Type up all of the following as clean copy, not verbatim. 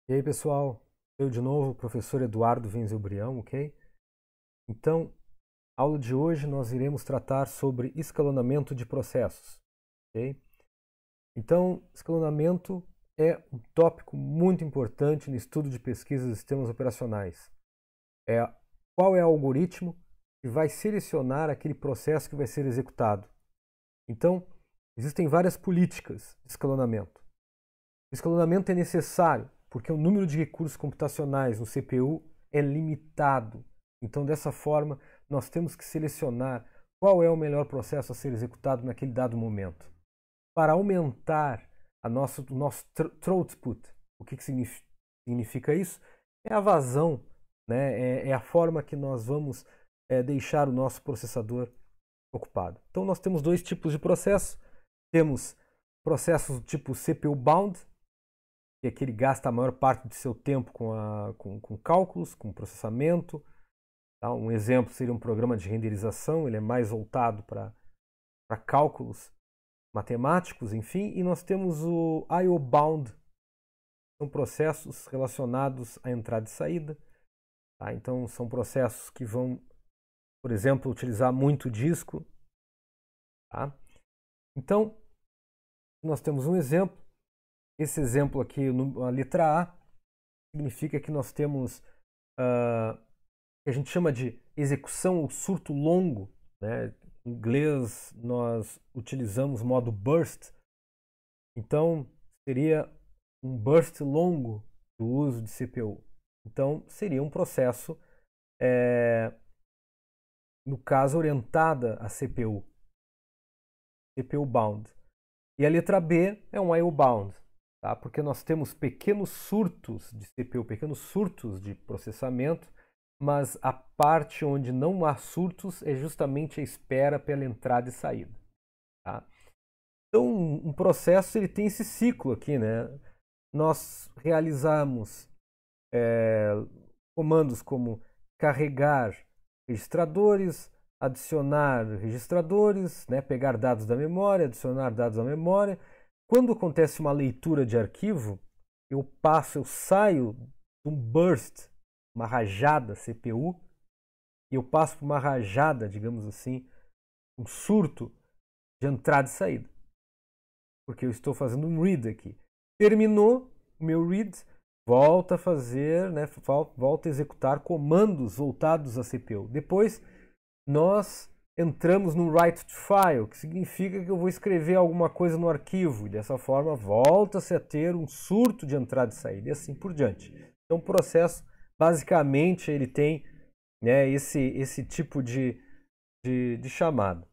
E aí, pessoal, eu de novo, professor Eduardo Venzelbrião, ok? Então, aula de hoje nós iremos tratar sobre escalonamento de processos, ok? Então, escalonamento é um tópico muito importante no estudo de pesquisa de sistemas operacionais. Qual é o algoritmo que vai selecionar aquele processo que vai ser executado. Então, existem várias políticas de escalonamento. O escalonamento é necessário porque o número de recursos computacionais no CPU é limitado. Então, dessa forma, nós temos que selecionar qual é o melhor processo a ser executado naquele dado momento. Para aumentar o nosso throughput, o que significa isso? É a vazão, né? É a forma que nós vamos deixar o nosso processador ocupado. Então, nós temos dois tipos de processo. Temos processos do tipo CPU bound, que é que ele gasta a maior parte do seu tempo com cálculos, com processamento. Tá? Um exemplo seria um programa de renderização, ele é mais voltado para cálculos matemáticos, enfim. E nós temos o I/O bound, são processos relacionados à entrada e saída. Tá? Então são processos que vão, por exemplo, utilizar muito disco. Tá? Então nós temos um exemplo. Esse exemplo aqui, a letra A, significa que nós temos que a gente chama de execução ou surto longo, né? Em inglês nós utilizamos o modo burst, então seria um burst longo do uso de CPU. Então seria um processo, no caso, orientada a CPU bound. E a letra B é um I/O bound, tá? Porque nós temos pequenos surtos de CPU, pequenos surtos de processamento, mas a parte onde não há surtos é justamente a espera pela entrada e saída. Tá? Então, um processo ele tem esse ciclo aqui, né? Nós realizamos comandos como carregar registradores, adicionar registradores, né? Pegar dados da memória, adicionar dados da memória. Quando acontece uma leitura de arquivo, eu saio de um burst, uma rajada CPU, e eu passo por uma rajada, digamos assim, um surto de entrada e saída. Porque eu estou fazendo um read aqui. Terminou o meu read, volta a fazer, né, volta a executar comandos voltados à CPU. Depois nós entramos no write to file, que significa que eu vou escrever alguma coisa no arquivo, e dessa forma volta-se a ter um surto de entrada e saída, e assim por diante. Então o processo, basicamente, ele tem, né, esse tipo de chamada.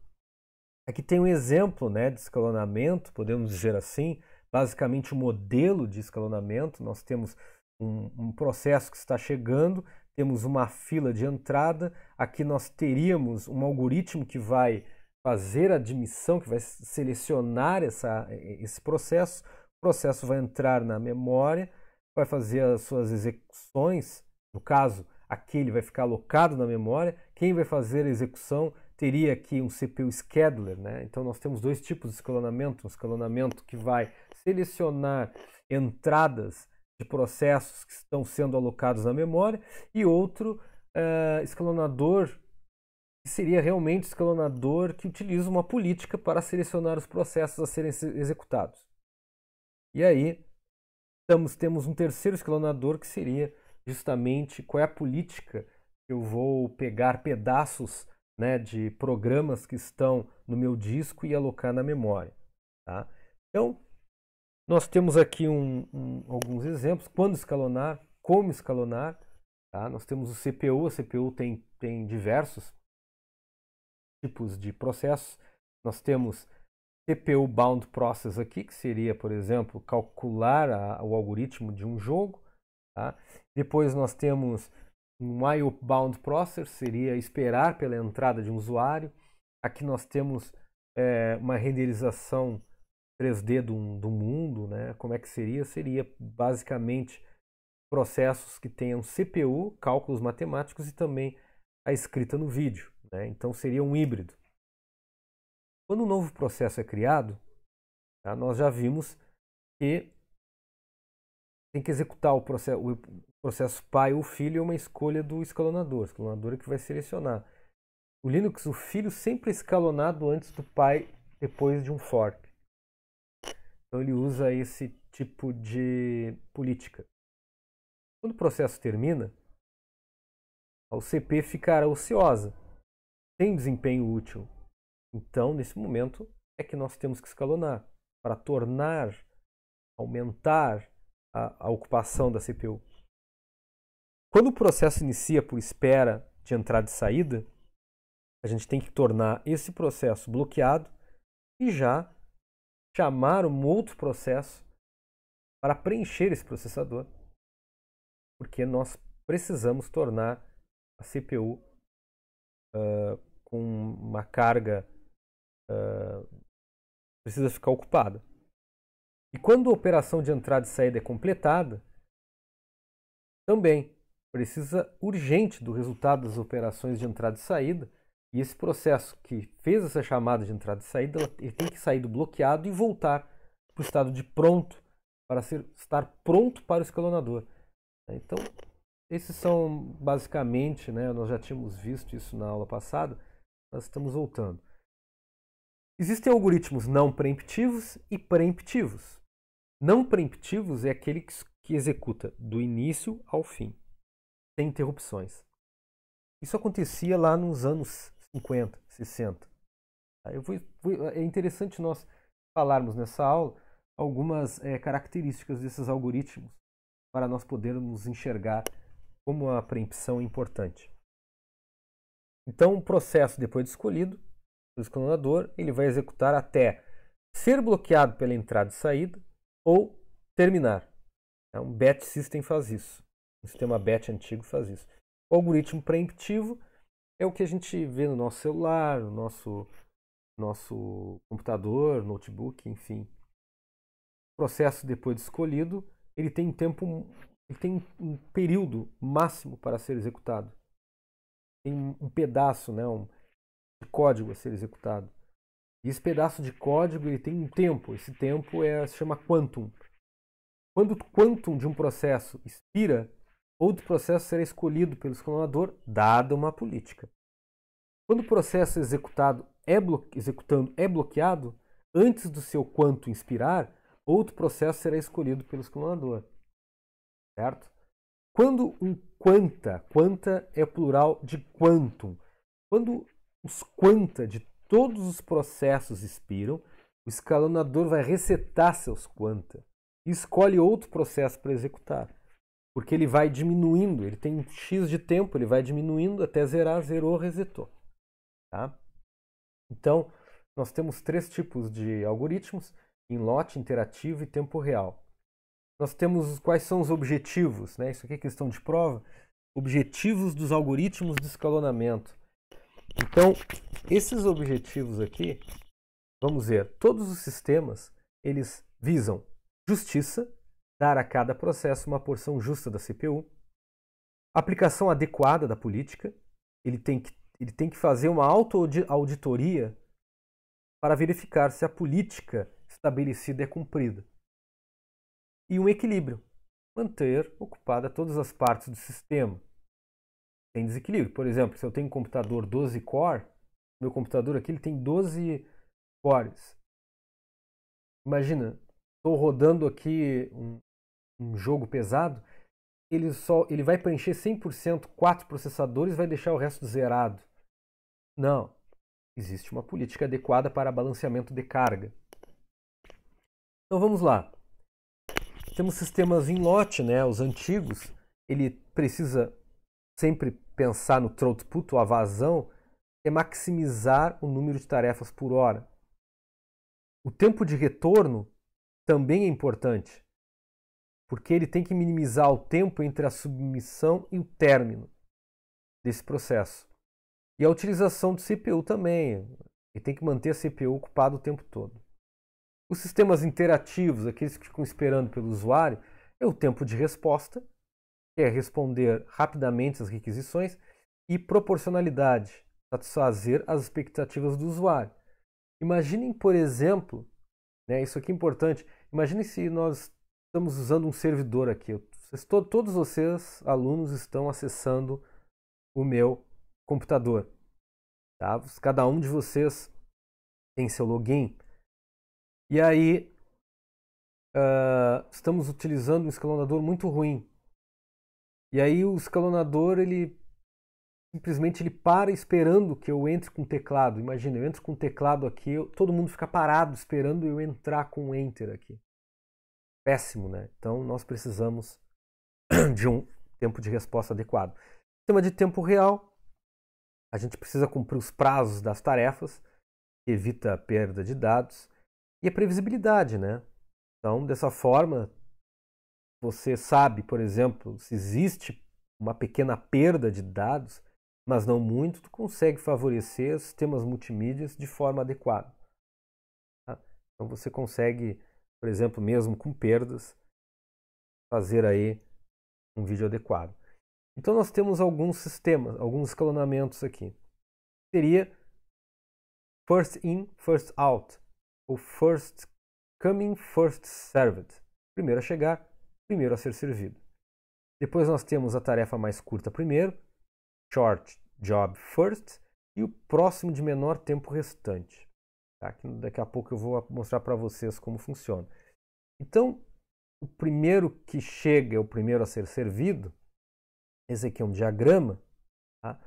Aqui tem um exemplo, né, de escalonamento, podemos dizer assim, basicamente um modelo de escalonamento. Nós temos um processo que está chegando, temos uma fila de entrada, aqui nós teríamos um algoritmo que vai fazer a admissão, que vai selecionar esse processo. O processo vai entrar na memória, vai fazer as suas execuções, no caso, aquele vai ficar alocado na memória. Quem vai fazer a execução teria aqui um CPU scheduler, né? Então nós temos dois tipos de escalonamento, um escalonamento que vai selecionar entradas de processos que estão sendo alocados na memória, e outro escalonador, que seria realmente escalonador que utiliza uma política para selecionar os processos a serem executados. E aí temos um terceiro escalonador, que seria justamente qual é a política que eu vou pegar pedaços, né, de programas que estão no meu disco e alocar na memória. Tá? Então, nós temos aqui alguns exemplos. Quando escalonar, como escalonar. Tá? Nós temos o CPU. A CPU tem diversos tipos de processos. Nós temos CPU Bound Process aqui, que seria, por exemplo, calcular o algoritmo de um jogo. Tá? Depois nós temos um I/O Bound Process, seria esperar pela entrada de um usuário. Aqui nós temos uma renderização 3D do mundo, né? Como é que seria? Seria basicamente processos que tenham CPU, cálculos matemáticos, e também a escrita no vídeo, né? Então seria um híbrido. Quando um novo processo é criado, tá? Nós já vimos que tem que executar o processo pai ou filho é uma escolha do escalonador. O escalonador é que vai selecionar. O Linux, o filho sempre é escalonado antes do pai, depois de um fork. Então ele usa esse tipo de política. Quando o processo termina, a OCP ficará ociosa, sem desempenho útil. Então, nesse momento, é que nós temos que escalonar para aumentar a ocupação da CPU. Quando o processo inicia por espera de entrada e saída, a gente tem que tornar esse processo bloqueado e já chamar um outro processo para preencher esse processador, porque nós precisamos tornar a CPU com uma carga precisa ficar ocupada. E quando a operação de entrada e saída é completada, também precisa urgente do resultado das operações de entrada e saída. E esse processo que fez essa chamada de entrada e saída, ele tem que sair do bloqueado e voltar para o estado de pronto, para estar pronto para o escalonador. Então, esses são basicamente, nós já tínhamos visto isso na aula passada, nós estamos voltando. Existem algoritmos não preemptivos e preemptivos. Não preemptivos é aquele que executa do início ao fim, sem interrupções. Isso acontecia lá nos anos 50, 60. É interessante nós falarmos nessa aula algumas características desses algoritmos para nós podermos enxergar como a preempção é importante. Então, o processo, depois de escolhido, o escalonador, ele vai executar até ser bloqueado pela entrada e saída ou terminar. Um batch system faz isso. O sistema batch antigo faz isso. O algoritmo preemptivo é o que a gente vê no nosso celular, no nosso computador, notebook, enfim. O processo, depois de escolhido, ele tem um período máximo para ser executado. Tem um pedaço, de código a ser executado. E esse pedaço de código ele tem um tempo. Esse tempo se chama quantum. Quando o quantum de um processo expira, outro processo será escolhido pelo escalonador, dada uma política. Quando o processo executando é bloqueado, antes do seu quantum expirar, outro processo será escolhido pelo escalonador. Certo? Quando um quanta é plural de quantum. Quando os quanta de todos os processos expiram, o escalonador vai resetar seus quanta e escolhe outro processo para executar. Porque ele vai diminuindo, ele tem um X de tempo, ele vai diminuindo até zerar, zerou, resetou. Tá? Então, nós temos 3 tipos de algoritmos, em lote, interativo e tempo real. Nós temos quais são os objetivos, Isso aqui é questão de prova. Objetivos dos algoritmos de escalonamento. Então, esses objetivos aqui, vamos ver, todos os sistemas, eles visam justiça, dar a cada processo uma porção justa da CPU, aplicação adequada da política, ele tem que fazer uma auto-auditoria para verificar se a política estabelecida é cumprida. E um equilíbrio, manter ocupada todas as partes do sistema. Tem desequilíbrio. Por exemplo, se eu tenho um computador 12 core, meu computador aqui ele tem 12 cores. Imagina, estou rodando aqui um jogo pesado, ele vai preencher 100% 4 processadores e vai deixar o resto zerado. Não. Existe uma política adequada para balanceamento de carga. Então vamos lá. Temos sistemas em lote, os antigos. Ele precisa sempre pensar no throughput, ou a vazão, é maximizar o número de tarefas por hora. O tempo de retorno também é importante, porque ele tem que minimizar o tempo entre a submissão e o término desse processo. E a utilização do CPU também. Ele tem que manter a CPU ocupada o tempo todo. Os sistemas interativos, aqueles que ficam esperando pelo usuário, é o tempo de resposta, que é responder rapidamente às requisições, e proporcionalidade, satisfazer as expectativas do usuário. Imaginem, por exemplo, isso aqui é importante, imaginem se nós estamos usando um servidor aqui. Todos vocês, alunos, estão acessando o meu computador. Tá? Cada um de vocês tem seu login. E aí, estamos utilizando um escalonador muito ruim. E aí o escalonador, ele simplesmente para esperando que eu entre com o teclado. Imagina, eu entro com o teclado aqui, todo mundo fica parado esperando eu entrar com o Enter aqui. Péssimo, né? Então nós precisamos de um tempo de resposta adequado. Sistema de tempo real, a gente precisa cumprir os prazos das tarefas, evita a perda de dados, e a previsibilidade, né? Então, dessa forma, você sabe, por exemplo, se existe uma pequena perda de dados, mas não muito, tu consegue favorecer sistemas multimídias de forma adequada. Tá? Então você consegue, por exemplo, mesmo com perdas, fazer aí um vídeo adequado. Então nós temos alguns sistemas, alguns escalonamentos aqui. Seria first in, first out, ou first coming, first served. Primeiro a chegar, primeiro a ser servido. Depois nós temos a tarefa mais curta primeiro, short job first, e o próximo de menor tempo restante. Tá? Daqui a pouco eu vou mostrar para vocês como funciona. Então, o primeiro que chega é o primeiro a ser servido. Esse aqui é um diagrama. Tá?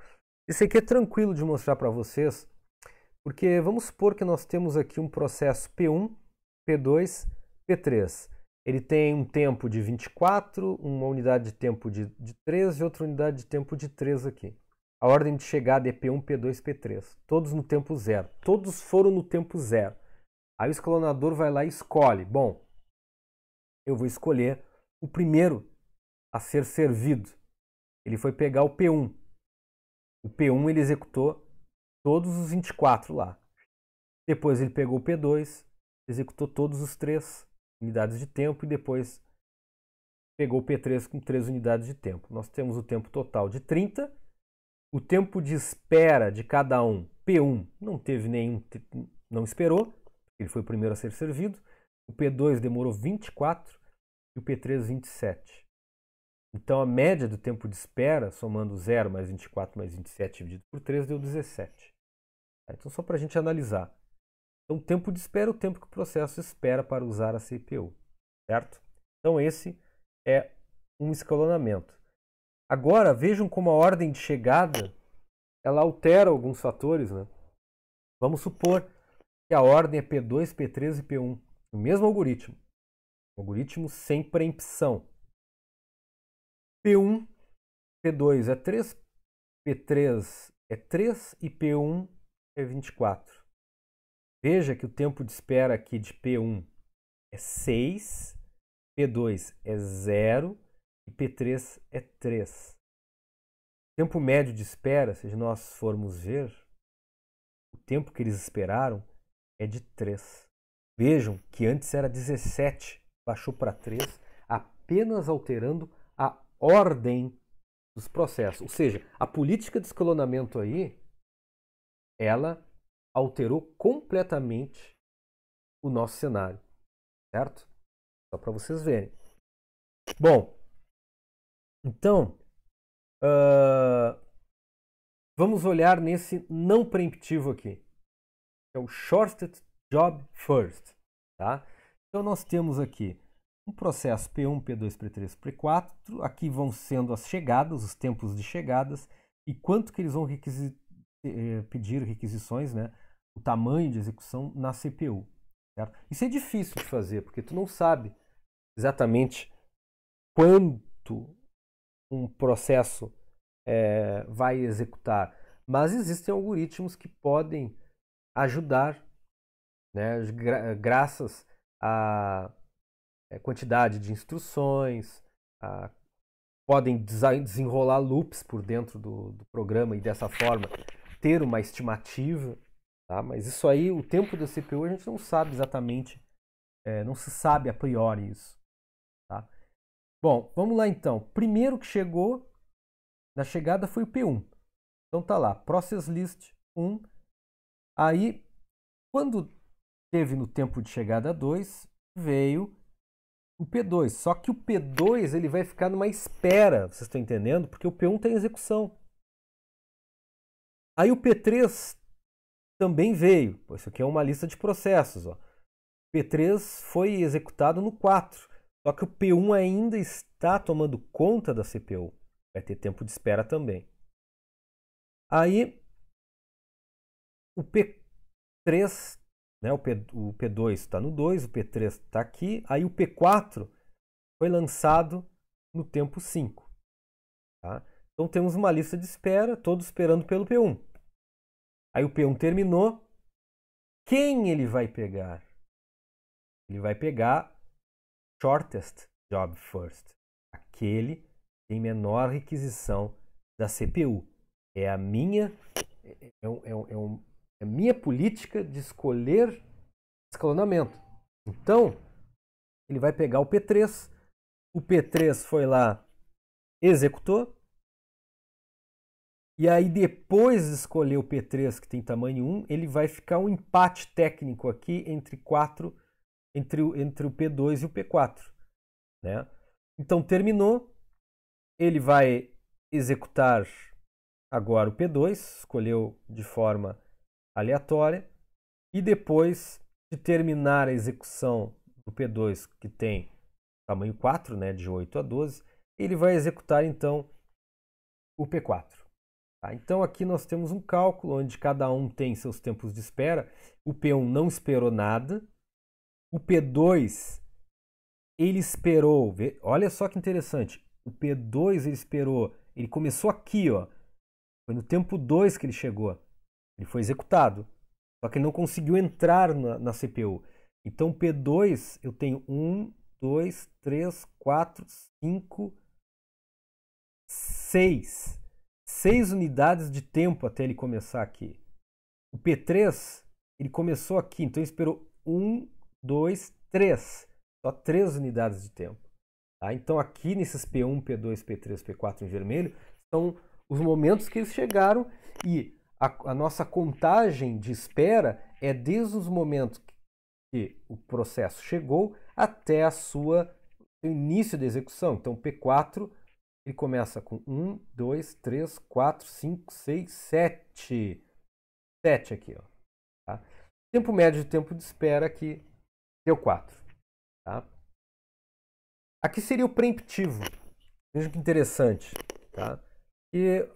Esse aqui é tranquilo de mostrar para vocês, porque vamos supor que nós temos aqui um processo P1, P2, P3. Ele tem um tempo de 24, uma unidade de tempo de 3 e outra unidade de tempo de 3 aqui. A ordem de chegada é P1, P2, P3. Todos no tempo zero. Todos foram no tempo zero. Aí o escalonador vai lá e escolhe. Bom, eu vou escolher o primeiro a ser servido. Ele foi pegar o P1. O P1 ele executou todos os 24 lá. Depois ele pegou o P2, executou todos os 3 unidades de tempo e depois pegou o P3 com 3 unidades de tempo. Nós temos o tempo total de 30. O tempo de espera de cada um, P1, não teve nenhum, não esperou, ele foi o primeiro a ser servido. O P2 demorou 24 e o P3 27. Então a média do tempo de espera, somando 0 mais 24 mais 27 dividido por 3, deu 17. Então só para a gente analisar. Então o tempo de espera é o tempo que o processo espera para usar a CPU. Certo? Então esse é um escalonamento. Agora vejam como a ordem de chegada ela altera alguns fatores. Né? Vamos supor que a ordem é P2, P3 e P1. O mesmo algoritmo. Algoritmo sem preempção. P1, P2 é 3, P3 é 3 e P1 é 24. Veja que o tempo de espera aqui de P1 é 6, P2 é 0 e P3 é 3. O tempo médio de espera, se nós formos ver, o tempo que eles esperaram é de 3. Vejam que antes era 17, baixou para 3, apenas alterando a ordem dos processos. Ou seja, a política de escalonamento aí, ela alterou completamente o nosso cenário. Certo? Só para vocês verem. Bom, então, vamos olhar nesse não preemptivo aqui, que é o shortest job first. Tá? Então nós temos aqui um processo P1, P2, P3, P4. Aqui vão sendo as chegadas, os tempos de chegadas e quanto que eles vão pedir requisições, né? O tamanho de execução na CPU. Certo? Isso é difícil de fazer, porque tu não sabe exatamente quanto um processo vai executar. Mas existem algoritmos que podem ajudar, né, graças à quantidade de instruções, podem desenrolar loops por dentro do programa e dessa forma ter uma estimativa. Tá? Mas isso aí, o tempo da CPU, a gente não sabe exatamente, não se sabe a priori isso. Tá? Bom, vamos lá então. Primeiro que chegou na chegada foi o P1. Então tá lá, process list 1. Aí, quando teve no tempo de chegada 2, veio o P2. Só que o P2 ele vai ficar numa espera, vocês estão entendendo? Porque o P1 está em execução. Aí o P3 também veio. Isso aqui é uma lista de processos. Ó. O P3 foi executado no 4. Só que o P1 ainda está tomando conta da CPU. Vai ter tempo de espera também. Aí o P3, né, o P2 está no 2, o P3 está aqui. Aí o P4 foi lançado no tempo 5. Tá? Então temos uma lista de espera, todos esperando pelo P1. Aí o P1 terminou. Quem ele vai pegar? Ele vai pegar shortest job first. Aquele que tem menor requisição da CPU. É a minha, é a minha política de escolher escalonamento. Então, ele vai pegar o P3. O P3 foi lá, executou. E aí, depois de escolher o P3, que tem tamanho 1, ele vai ficar um empate técnico aqui entre o P2 e o P4. Né? Então, terminou. Ele vai executar agora o P2, escolheu de forma aleatória. E depois de terminar a execução do P2, que tem tamanho 4, né, de 8 a 12, ele vai executar então o P4. Tá? Então aqui nós temos um cálculo onde cada um tem seus tempos de espera. O P1 não esperou nada. O P2 ele esperou, olha só que interessante. O P2 ele esperou, ele começou aqui, ó. Foi no tempo 2 que ele chegou. Ele foi executado. Só que ele não conseguiu entrar na CPU. Então, P2, eu tenho 1, 2, 3, 4, 5, 6. 6 unidades de tempo até ele começar aqui. O P3, ele começou aqui. Então, ele esperou 1, 2, 3. Só 3 unidades de tempo. Tá? Então, aqui nesses P1, P2, P3, P4 em vermelho, são os momentos que eles chegaram e a nossa contagem de espera é desde os momentos que o processo chegou até o início da execução. Então, o P4 ele começa com 1, 2, 3, 4, 5, 6, 7. 7 aqui. Ó, tá? Tempo médio de tempo de espera aqui deu 4. Tá? Aqui seria o preemptivo. Veja que interessante. Tá? E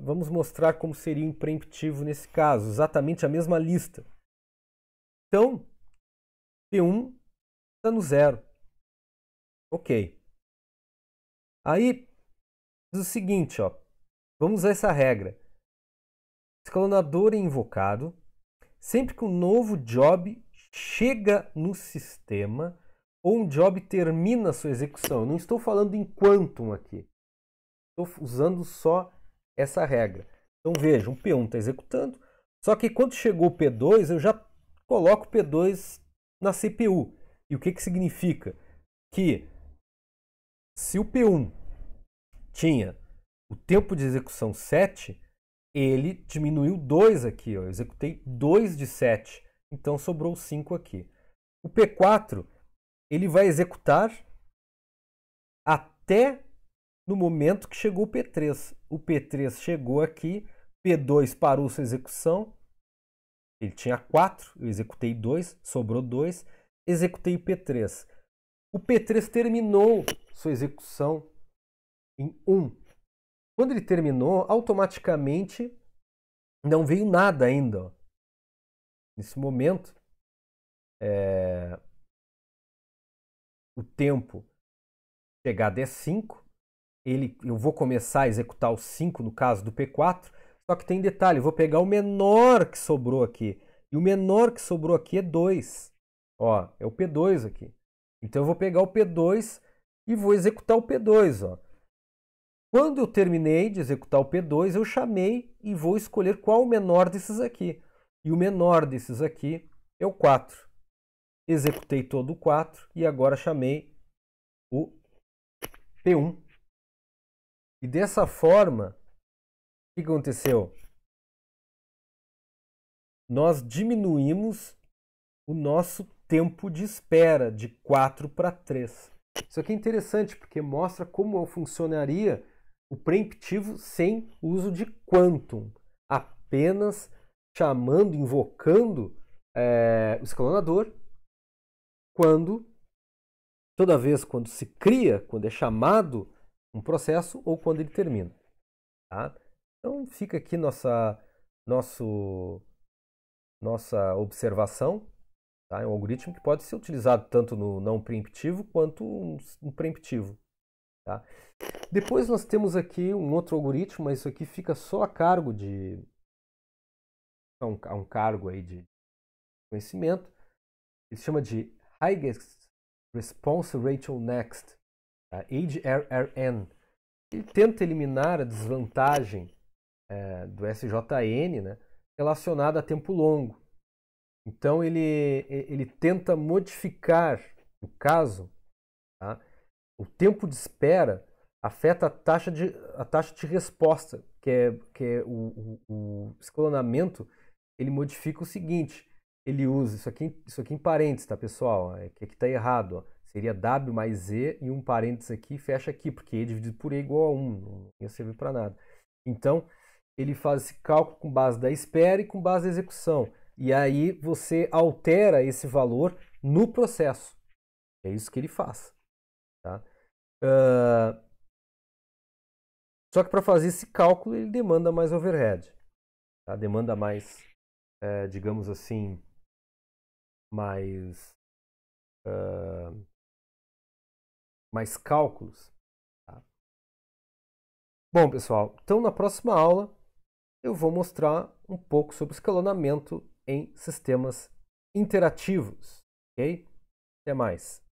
vamos mostrar como seria o preemptivo nesse caso. Exatamente a mesma lista. Então, P1 está no 0. Ok. Aí, diz o seguinte, ó. Vamos usar essa regra. Escalonador é invocado sempre que um novo job chega no sistema ou um job termina sua execução. Eu não estou falando em quantum aqui. Estou usando só essa regra. Então veja, um P1 está executando, só que quando chegou o P2, eu já coloco o P2 na CPU. E o que significa? Que se o P1 tinha o tempo de execução 7, ele diminuiu 2 aqui. Ó. Eu executei 2 de 7, então sobrou 5 aqui. O P4 ele vai executar até no momento que chegou o P3. O P3 chegou aqui, P2 parou sua execução, ele tinha 4, eu executei 2, sobrou 2, executei o P3. O P3 terminou sua execução em 1. Quando ele terminou, automaticamente não veio nada ainda. Ó. Nesse momento, o tempo chegado é 5. Eu vou começar a executar o 5 no caso do P4, só que tem detalhe, eu vou pegar o menor que sobrou aqui. E o menor que sobrou aqui é 2. Ó, é o P2 aqui. Então eu vou pegar o P2 e vou executar o P2. Ó. Quando eu terminei de executar o P2, eu chamei e vou escolher qual o menor desses aqui. E o menor desses aqui é o 4. Executei todo o 4 e agora chamei o P1. E dessa forma, o que aconteceu? Nós diminuímos o nosso tempo de espera de 4 para 3. Isso aqui é interessante porque mostra como funcionaria o preemptivo sem uso de quantum, apenas chamando, invocando o escalonador toda vez quando se cria, quando é chamado um processo ou quando ele termina. Tá? Então fica aqui nossa observação. Tá? É um algoritmo que pode ser utilizado tanto no não preemptivo quanto no preemptivo. Tá? Depois nós temos aqui um outro algoritmo, mas isso aqui fica só a cargo de um cargo aí de conhecimento. Ele chama de Highest Response Ratio Next, tá? HRRN. Ele tenta eliminar a desvantagem do SJN, né, relacionada a tempo longo. Então ele tenta modificar, no caso, tá, o tempo de espera afeta a taxa de resposta, que é o escalonamento. Ele modifica o seguinte: ele usa isso aqui em parênteses, tá, pessoal? É que aqui está errado. Ó. Seria W mais E e um parênteses aqui fecha aqui, porque E dividido por E igual a 1. Não ia servir para nada. Então, ele faz esse cálculo com base da espera e com base da execução. E aí você altera esse valor no processo. É isso que ele faz. Tá? Só que para fazer esse cálculo ele demanda mais overhead. Tá? Demanda mais, digamos assim, mais cálculos. Tá? Bom, pessoal, então na próxima aula eu vou mostrar um pouco sobre escalonamento em sistemas interativos. Ok? Até mais.